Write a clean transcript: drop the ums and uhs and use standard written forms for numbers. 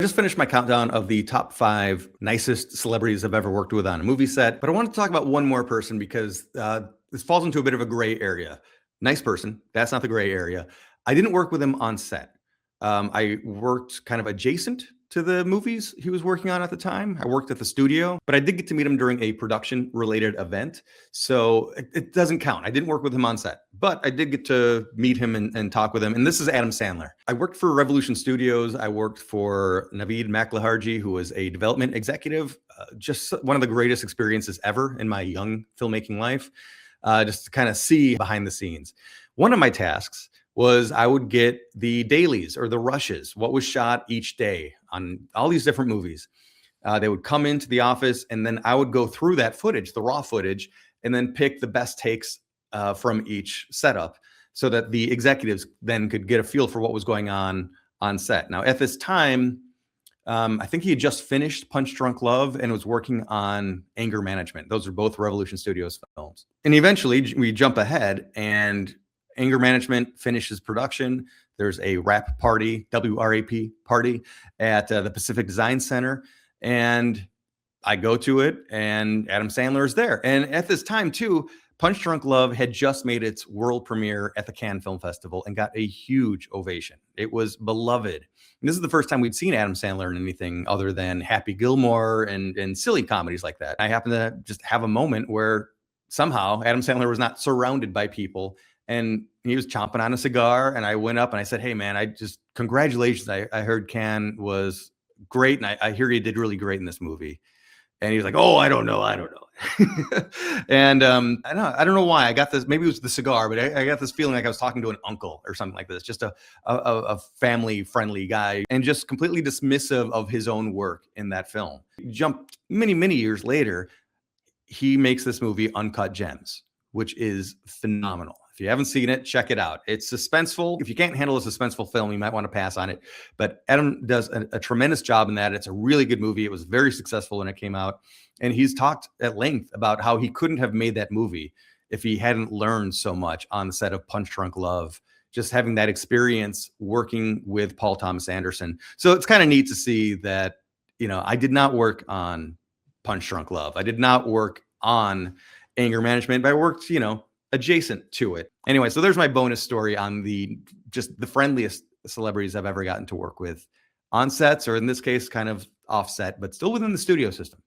I just finished my countdown of the top 5 nicest celebrities I've ever worked with on a movie set, but I wanted to talk about one more person because this falls into a bit of a gray area. Nice person, that's not the gray area. I didn't work with him on set. I worked kind of adjacent to the movies he was working on at the time. I worked at the studio, but I did get to meet him during a production related event. So it doesn't count. I didn't work with him on set, but I did get to meet him and talk with him. And this is Adam Sandler. I worked for Revolution Studios. I worked for Naveed Maklaharji, who was a development executive. Just one of the greatest experiences ever in my young filmmaking life, just to kind of see behind the scenes. One of my tasks was I would get the dailies or the rushes, what was shot each day on all these different movies. They would come into the office and then I would go through that footage, the raw footage, and then pick the best takes from each setup so that the executives then could get a feel for what was going on set. Now, at this time, I think he had just finished Punch Drunk Love and was working on Anger Management. Those are both Revolution Studios films. And eventually we jump ahead and Anger Management finishes production. There's a wrap party, WRAP party at the Pacific Design Center. And I go to it and Adam Sandler is there. And at this time too, Punch Drunk Love had just made its world premiere at the Cannes Film Festival and got a huge ovation. It was beloved. And this is the first time we'd seen Adam Sandler in anything other than Happy Gilmore and silly comedies like that. I happened to just have a moment where somehow Adam Sandler was not surrounded by people and he was chomping on a cigar. And I went up and I said, "Hey man, congratulations. I heard Cannes was great. And I hear you did really great in this movie." And he was like, "Oh, I don't know. And I don't know why I got this. Maybe it was the cigar, but I got this feeling like I was talking to an uncle or something like this, just a family friendly guy and just completely dismissive of his own work in that film. Jump many years later, he makes this movie Uncut Gems, which is phenomenal. If you haven't seen it, check it out. It's suspenseful. If you can't handle a suspenseful film, you might want to pass on it. But Adam does a tremendous job in that. It's a really good movie. It was very successful when it came out. And he's talked at length about how he couldn't have made that movie if he hadn't learned so much on the set of Punch Drunk Love, just having that experience working with Paul Thomas Anderson. So it's kind of neat to see that, I did not work on Punch Drunk Love. I did not work on Anger Management, but I worked, adjacent to it. Anyway, so there's my bonus story on just the friendliest celebrities I've ever gotten to work with on sets, or in this case, kind of offset, but still within the studio system.